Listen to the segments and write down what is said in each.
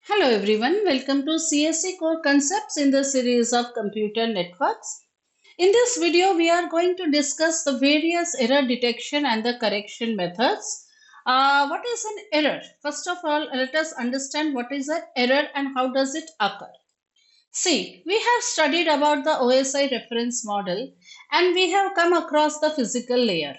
Hello everyone, welcome to CSC Core Concepts in the series of Computer Networks. In this video, we are going to discuss the various error detection and the correction methods. What is an error? First of all, let us understand what is an error and how does it occur. See, we have studied about the OSI reference model and we have come across the physical layer.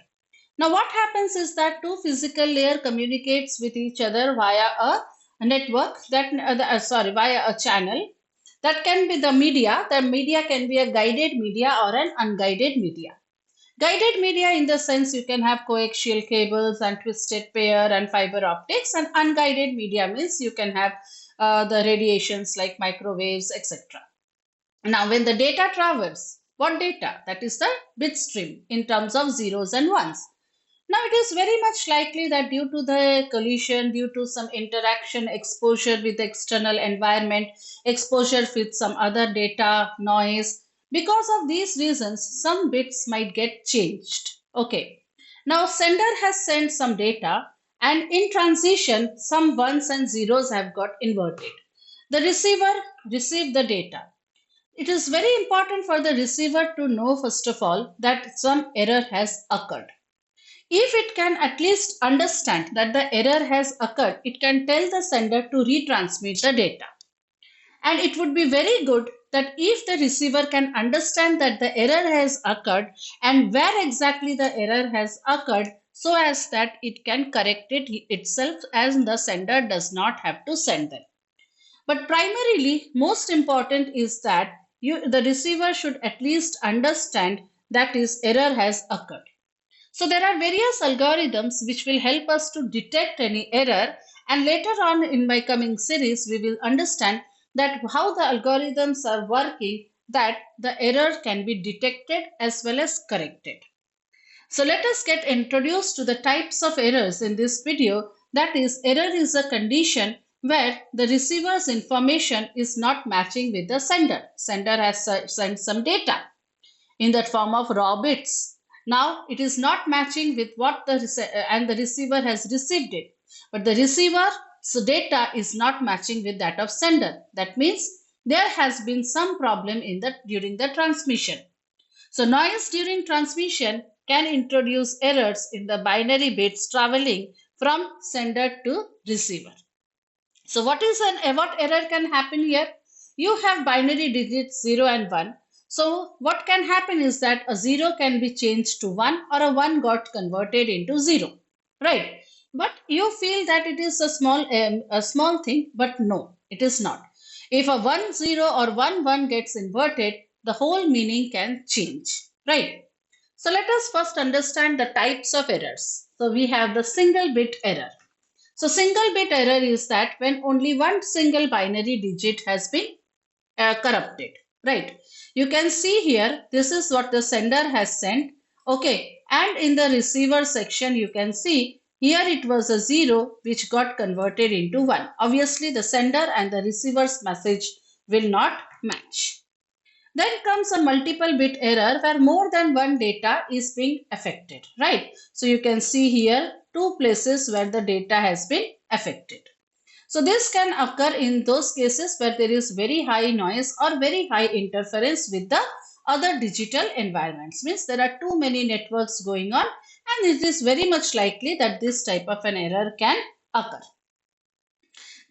Now what happens is that two physical layer communicates with each other via a network via a channel. That can be the media. The media can be a guided media or an unguided media. Guided media in the sense you can have coaxial cables and twisted pair and fiber optics, and unguided media means you can have the radiations like microwaves, etc. Now when the data travels, what data? That is the bit stream in terms of zeros and ones. Now, it is very much likely that due to the collision, due to some interaction, exposure with the external environment, exposure with some other data, noise, because of these reasons, some bits might get changed. Okay. Now, sender has sent some data and in transition, some ones and zeros have got inverted. The receiver received the data. It is very important for the receiver to know, first of all, that some error has occurred. If it can at least understand that the error has occurred, it can tell the sender to retransmit the data. And it would be very good that if the receiver can understand that the error has occurred and where exactly the error has occurred, so as that it can correct it itself and the sender does not have to send them. But primarily, most important is that the receiver should at least understand that his error has occurred. So there are various algorithms which will help us to detect any error, and later on in my coming series we will understand that how the algorithms are working, that the error can be detected as well as corrected. So let us get introduced to the types of errors in this video. That is, error is a condition where the receiver's information is not matching with the sender. Sender has sent some data in that form of raw bits. Now it is not matching with what the receiver has received it, but the receiver's data is not matching with that of sender. That means there has been some problem during the transmission. So noise during transmission can introduce errors in the binary bits traveling from sender to receiver. So what error can happen here? You have binary digits 0 and 1. So what can happen is that a 0 can be changed to 1 or a 1 got converted into 0. Right? But you feel that it is a small thing, but no, it is not. If a 1 0 or 1 1 gets inverted, the whole meaning can change. Right? So let us first understand the types of errors. So we have the single bit error. So single bit error is that when only one single binary digit has been corrupted, right? You can see here, this is what the sender has sent, okay? And in the receiver section, you can see here it was a 0 which got converted into 1. Obviously, the sender and the receiver's message will not match. Then comes a multiple bit error where more than one data is being affected, right? So you can see here two places where the data has been affected. So this can occur in those cases where there is very high noise or very high interference with the other digital environments. Means there are too many networks going on, and it is very much likely that this type of an error can occur.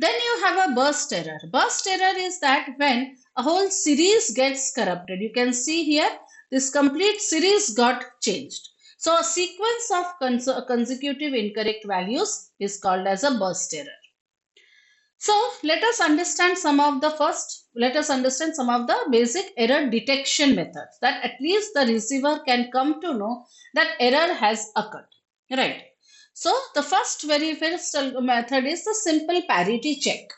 Then you have a burst error. Burst error is that when a whole series gets corrupted. You can see here this complete series got changed. So a sequence of consecutive incorrect values is called as a burst error. So let us understand some of the basic error detection methods that at least the receiver can come to know that error has occurred. Right. So the very first method is the simple parity check.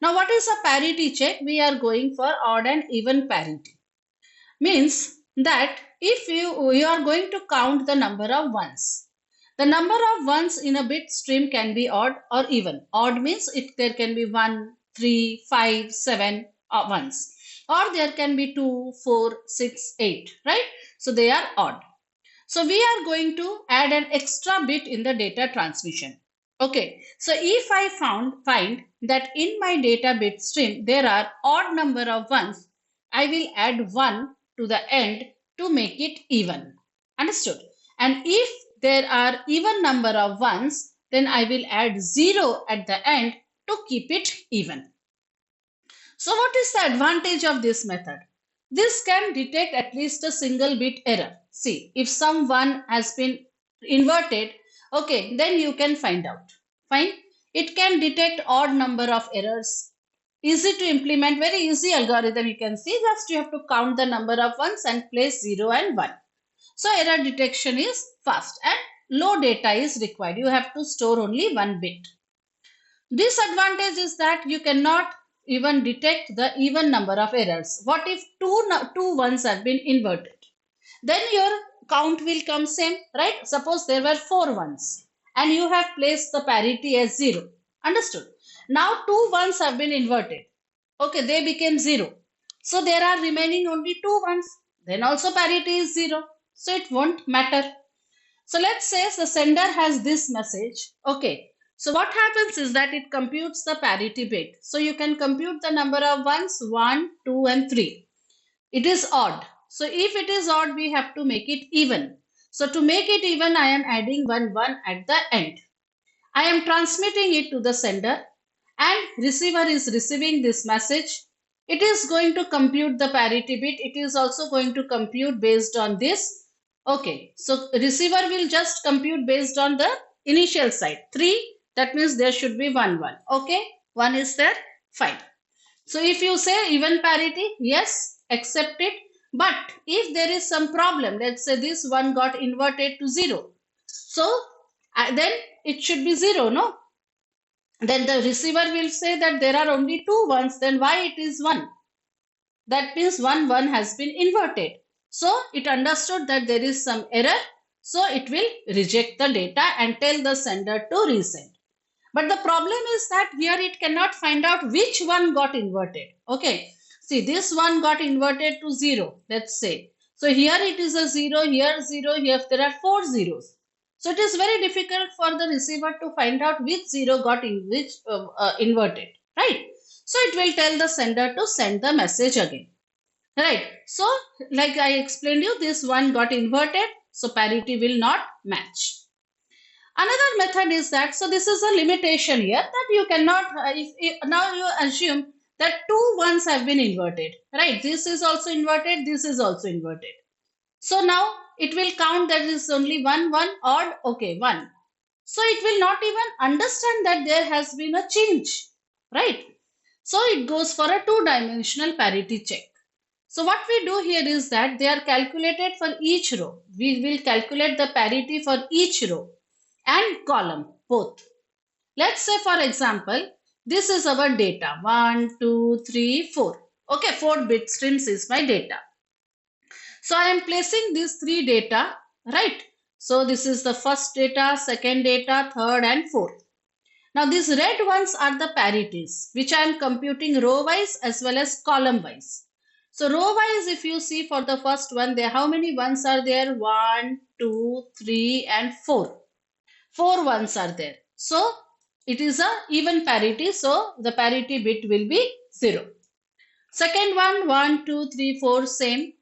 Now what is a parity check? We are going for odd and even parity. Means that if you are going to count the number of ones. The number of ones in a bit stream can be odd or even. Odd means there can be 1, 3, 5, 7 ones. Or there can be 2, 4, 6, 8. Right? So they are odd. So we are going to add an extra bit in the data transmission. Okay, so if I find that in my data bit stream there are odd number of ones, I will add 1 to the end to make it even. Understood? And if there are even number of ones, then I will add 0 at the end to keep it even. So what is the advantage of this method? This can detect at least a single bit error. See, if some 1 has been inverted, okay, then you can find out. Fine. It can detect odd number of errors. Easy to implement, very easy algorithm you can see. Just you have to count the number of ones and place 0 and 1. So error detection is fast and low data is required. You have to store only 1 bit. Disadvantage is that you cannot even detect the even number of errors. What if two ones have been inverted? Then your count will come same, right? Suppose there were 4 ones and you have placed the parity as 0. Understood? Now 2 ones have been inverted. Okay, they became 0. So there are remaining only 2 ones. Then also parity is 0. So it won't matter. So let's say the sender has this message. Okay. So what happens is that it computes the parity bit. So you can compute the number of ones 1, 2 and 3. It is odd. So if it is odd, we have to make it even. So to make it even, I am adding 1 at the end. I am transmitting it to the sender and receiver is receiving this message. It is going to compute the parity bit. It is also going to compute based on this. Okay, so receiver will just compute based on the initial side. 3, that means there should be 1, 1. Okay, 1 is there, fine. So if you say even parity, yes, accept it. But if there is some problem, let's say this one got inverted to 0. So then it should be 0, no? Then the receiver will say that there are only 2 ones, then why it is 1? That means 1 has been inverted. So it understood that there is some error. So it will reject the data and tell the sender to resend. But the problem is that here it cannot find out which one got inverted. Okay. See, this one got inverted to 0, let's say. So here it is a 0, here 0, here there are 4 zeros. So it is very difficult for the receiver to find out which 0 got inverted, right? So it will tell the sender to send the message again, right? So like I explained you, this one got inverted, so parity will not match. Another method is that, so this is a limitation here that you cannot, now you assume that 2 ones have been inverted, right? This is also inverted, this is also inverted. So now it will count that is only 1, 1 odd, okay, 1. So it will not even understand that there has been a change, right? So it goes for a 2-dimensional parity check. So what we do here is that they are calculated for each row. We will calculate the parity for each row and column both. Let's say for example, this is our data 1, 2, 3, 4. Okay, 4 bit streams is my data. So I am placing these 3 data, right? So this is the first data, second data, third and fourth. Now these red ones are the parities which I am computing row wise as well as column wise. So row wise, if you see for the first one, there how many ones are there? 1, 2, 3 and 4. 4 ones are there. So it is a even parity. So the parity bit will be 0. Second one, 1, 2, 3, 4, same.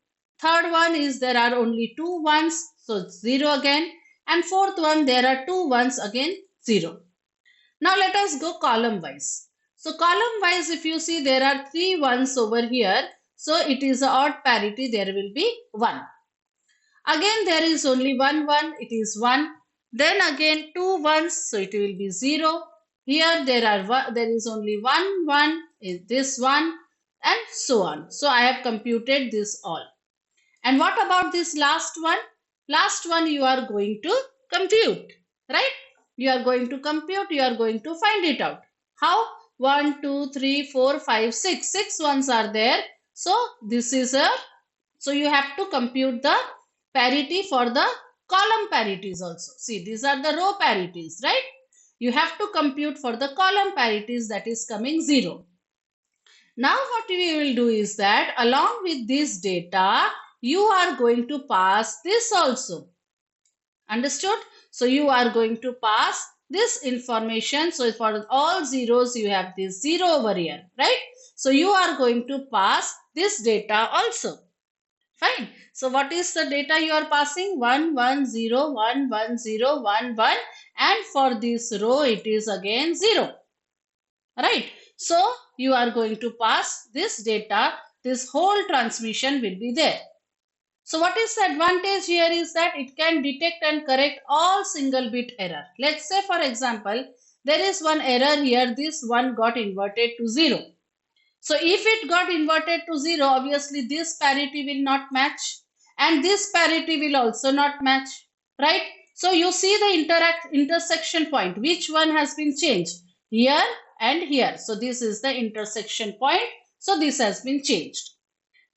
Third one is there are only 2 ones, so 0 again. And fourth one, there are 2 ones, again 0. Now let us go column wise. So column wise, if you see, there are 3 ones over here. So it is a odd parity, there will be 1. Again there is only 1, 1, it is 1. Then again 2 ones, so it will be 0. Here there is only 1, 1, is this one, and so on. So I have computed this all. And what about this last one? Last one you are going to compute, right? You are going to compute, you are going to find it out. How? 1, 2, 3, 4, 5, 6. 6 ones are there. So this is a, so you have to compute the parity for the column parities also. See, these are the row parities, right? You have to compute for the column parities, that is coming 0. Now what we will do is that along with this data, you are going to pass this also. Understood? So you are going to pass this information. So for all zeros, you have this 0 over here, right? So you are going to pass this data also. Fine. So what is the data you are passing? 1, 1, 0, 1, 1, 0, 1, 1. And for this row, it is again 0. Right. So you are going to pass this data. This whole transmission will be there. So what is the advantage here is that it can detect and correct all single bit error. Let's say for example, there is one error here. This one got inverted to 0. So if it got inverted to 0, obviously this parity will not match and this parity will also not match, right? So you see the intersection point, which one has been changed here and here. So this is the intersection point. So this has been changed.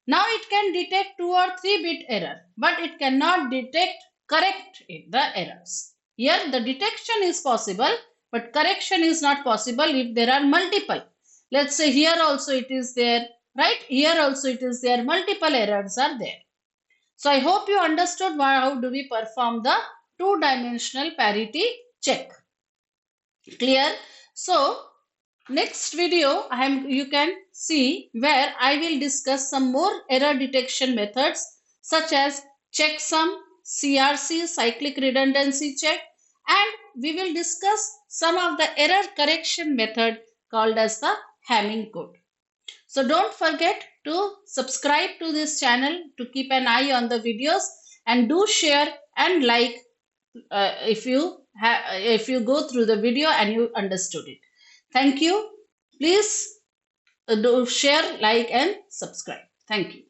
Now it can detect 2 or 3 bit error, but it cannot correct the errors. Here the detection is possible, but correction is not possible if there are multiple. Let's say here also it is there, right? Here also it is there. Multiple errors are there. So I hope you understood how do we perform the two-dimensional parity check. Clear? So next video you can see where I will discuss some more error detection methods such as checksum, CRC, cyclic redundancy check, and we will discuss some of the error correction method called as the Hamming code. So don't forget to subscribe to this channel to keep an eye on the videos, and do share and like if you go through the video and you understood it. Thank you. Please do share, like and subscribe. Thank you.